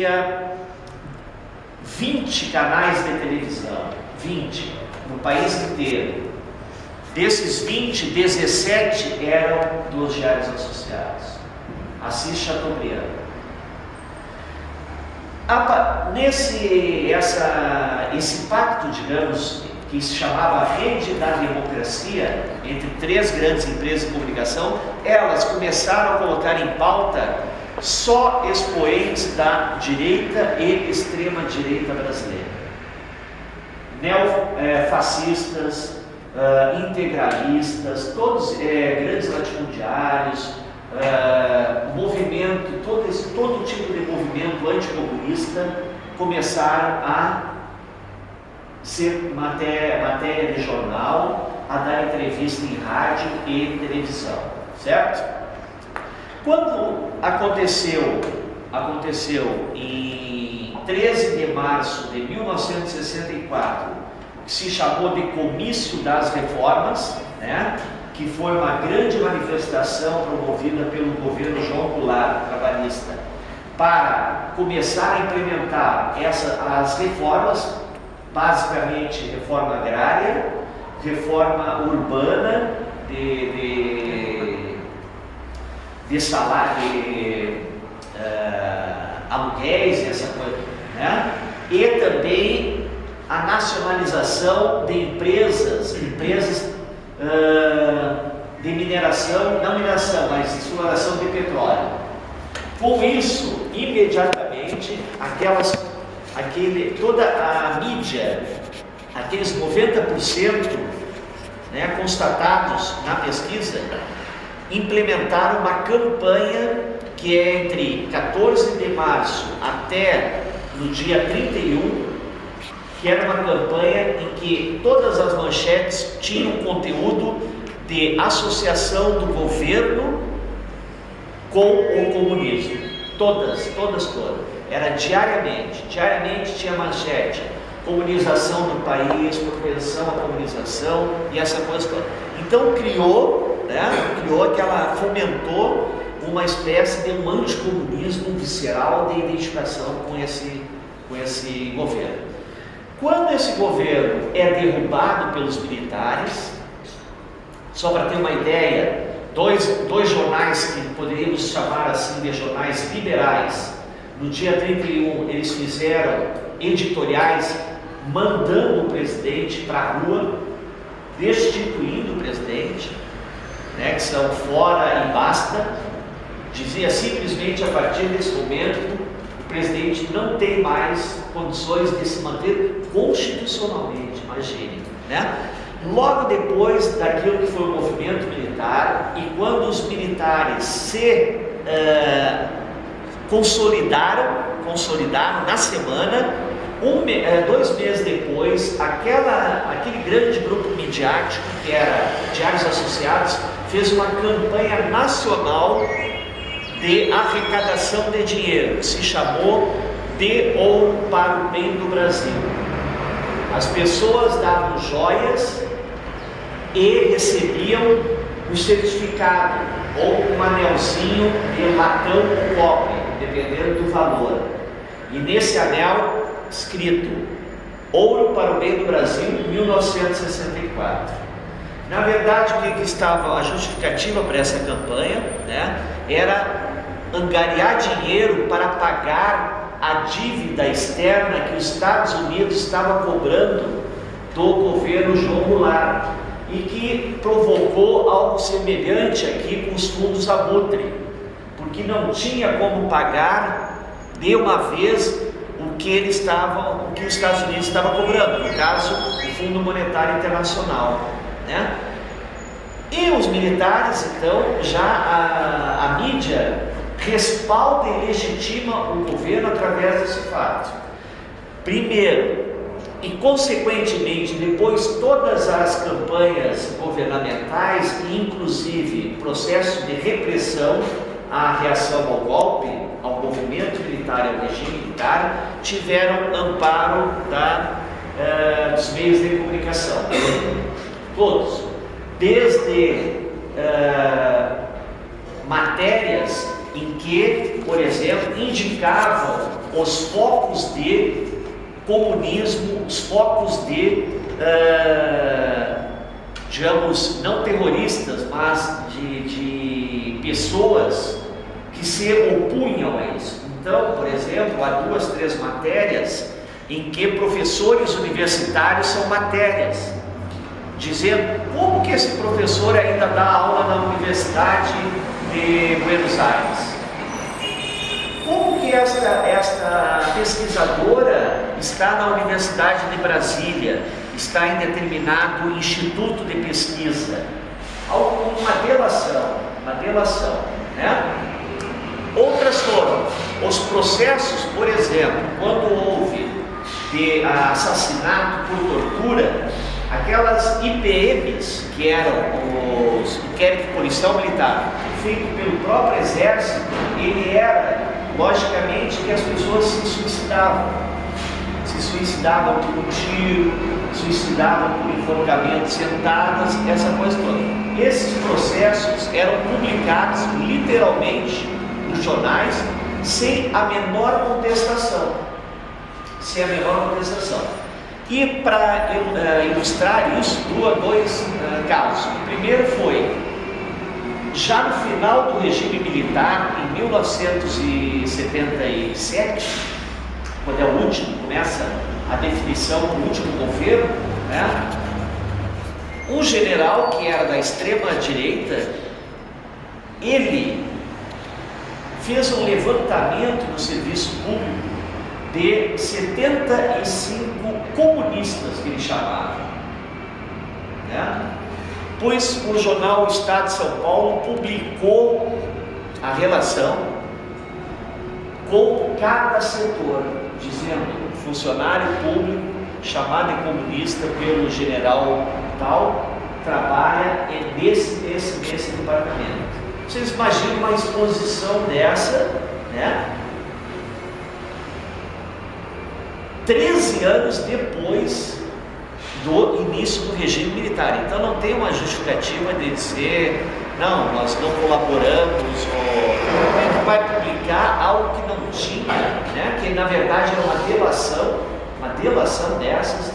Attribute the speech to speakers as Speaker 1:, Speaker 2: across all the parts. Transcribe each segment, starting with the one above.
Speaker 1: havia 20 canais de televisão, 20, no país inteiro. Desses 20, 17 eram dos Diários Associados. Assis Chateaubriand. Esse pacto, digamos, que se chamava Rede da Democracia, entre 3 grandes empresas de comunicação, elas começaram a colocar em pauta só expoentes da direita e extrema-direita brasileira. Neofascistas, integralistas, todos grandes latifundiários, movimento, todo tipo de movimento anticomunista começaram a ser matéria de jornal, a dar entrevista em rádio e televisão, certo? Quando aconteceu em 13 de março de 1964, que se chamou de Comício das Reformas, né? Que foi uma grande manifestação promovida pelo governo João Goulart, trabalhista, para começar a implementar as reformas, basicamente reforma agrária, reforma urbana, de salário, aluguéis e essa coisa, né? E também a nacionalização de empresas de mineração, não mineração, mas exploração de petróleo. Com isso, imediatamente, toda a mídia, aqueles 90%, né, constatados na pesquisa, implementaram uma campanha que é entre 14 de março até no dia 31, que era uma campanha em que todas as manchetes tinham conteúdo de associação do governo com o comunismo. Todas. Era diariamente tinha manchete: comunização do país, propensão à comunização e essa coisa toda. Então fomentou uma espécie de um anticomunismo visceral de identificação com esse governo. Quando esse governo é derrubado pelos militares, só para ter uma ideia, dois jornais que poderíamos chamar assim de jornais liberais, no dia 31 eles fizeram editoriais mandando o presidente para a rua, destituindo o presidente, né, que são Fora e Basta. Dizia simplesmente: a partir desse momento o presidente não tem mais condições de se manter constitucionalmente, imagine, né? Logo depois daquilo que foi o movimento militar, e quando os militares se consolidaram na semana, 2 meses depois, aquele grande grupo midiático que era Diários Associados fez uma campanha nacional de arrecadação de dinheiro, que se chamou De Ouro para o Bem do Brasil. As pessoas davam joias e recebiam um certificado ou um anelzinho de latão ou cobre, dependendo do valor. E nesse anel escrito: Ouro para o Bem do Brasil, 1964. Na verdade, o que estava a justificativa para essa campanha, né, era angariar dinheiro para pagar a dívida externa que os Estados Unidos estavam cobrando do governo João Goulart, e que provocou algo semelhante aqui com os fundos Abutre, porque não tinha como pagar de uma vez o que os Estados Unidos estavam cobrando, no caso o Fundo Monetário Internacional, né? E os militares, então, já a mídia respalda e legitima o governo através desse fato. Primeiro, e consequentemente depois, todas as campanhas governamentais, inclusive processo de repressão à reação ao golpe, ao movimento militar e ao regime militar, tiveram amparo dos meios de comunicação. Todos, desde matérias em que, por exemplo, indicavam os focos de comunismo, os focos de, digamos, não terroristas, mas de pessoas que se opunham a isso. Então, por exemplo, há 2, 3 matérias em que professores universitários são matérias, dizendo como que esse professor ainda dá aula na Universidade de Buenos Aires, como que esta pesquisadora está na Universidade de Brasília, está em determinado instituto de pesquisa. Uma delação, né? Outras foram os processos, por exemplo, quando houve de assassinato por tortura, aquelas IPMs, que eram os inquéritos policial militar, feito pelo próprio exército, ele era, logicamente, que as pessoas se suicidavam por um tiro, suicidavam por enforcamento, sentadas, essa coisa toda. Esses processos eram publicados literalmente nos jornais, sem a menor contestação. E para ilustrar isso, dois casos. O primeiro foi, já no final do regime militar, em 1977, quando é o último, começa a definição do último governo, né? Um general que era da extrema direita, ele fez um levantamento no serviço público de 75 comunistas, que ele chamava, né? Pois o jornal Estado de São Paulo publicou a relação com cada setor, dizendo funcionário público chamado de comunista pelo general tal trabalha nesse departamento. Vocês imaginam uma exposição dessa, né? 13 anos depois do início do regime militar. Então não tem uma justificativa de dizer, não, nós não colaboramos, ou a gente vai publicar algo que não tinha, né? Que na verdade era uma delação dessas.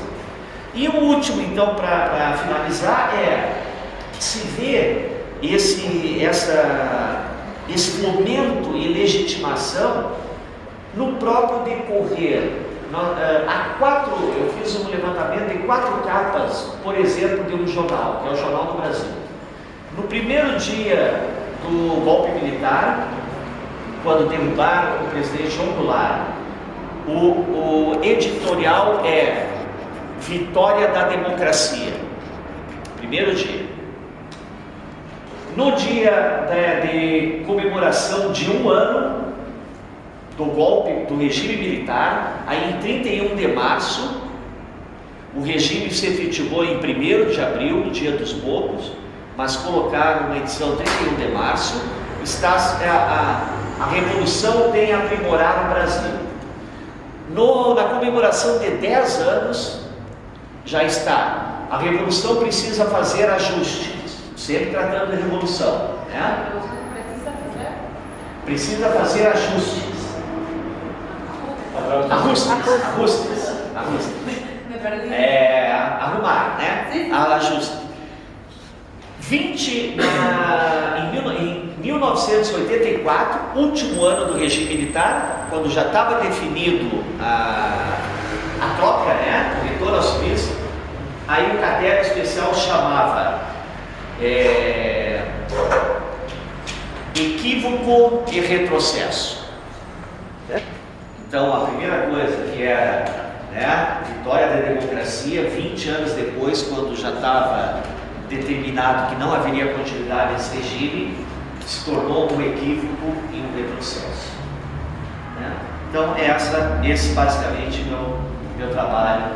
Speaker 1: E o último, então, para finalizar, é se vê esse momento e legitimação no próprio decorrer. Eu fiz um levantamento de 4 capas, por exemplo, de um jornal, que é o Jornal do Brasil. No primeiro dia do golpe militar, quando derrubaram o presidente João Goulart, o editorial é Vitória da Democracia. Primeiro dia. No dia de comemoração de 1 ano do golpe do regime militar, aí em 31 de março, o regime se efetivou em 1º de abril, no dia dos Morros, mas colocaram na edição 31 de março, a Revolução tem aprimorado o Brasil. Na comemoração de 10 anos, já está, a Revolução precisa fazer ajustes, sempre tratando de Revolução, né? Precisa fazer ajustes. Ajustes. Arrumar, né? Ajuste. Em 1984, último ano do regime militar, quando já estava definido a troca, né? O retorno ao serviço, aí o caderno especial chamava equívoco e retrocesso. Então a primeira coisa que era, né, Vitória da Democracia, 20 anos depois, quando já estava determinado que não haveria continuidade desse regime, se tornou um equívoco e um retrocesso, né? Então esse basicamente meu trabalho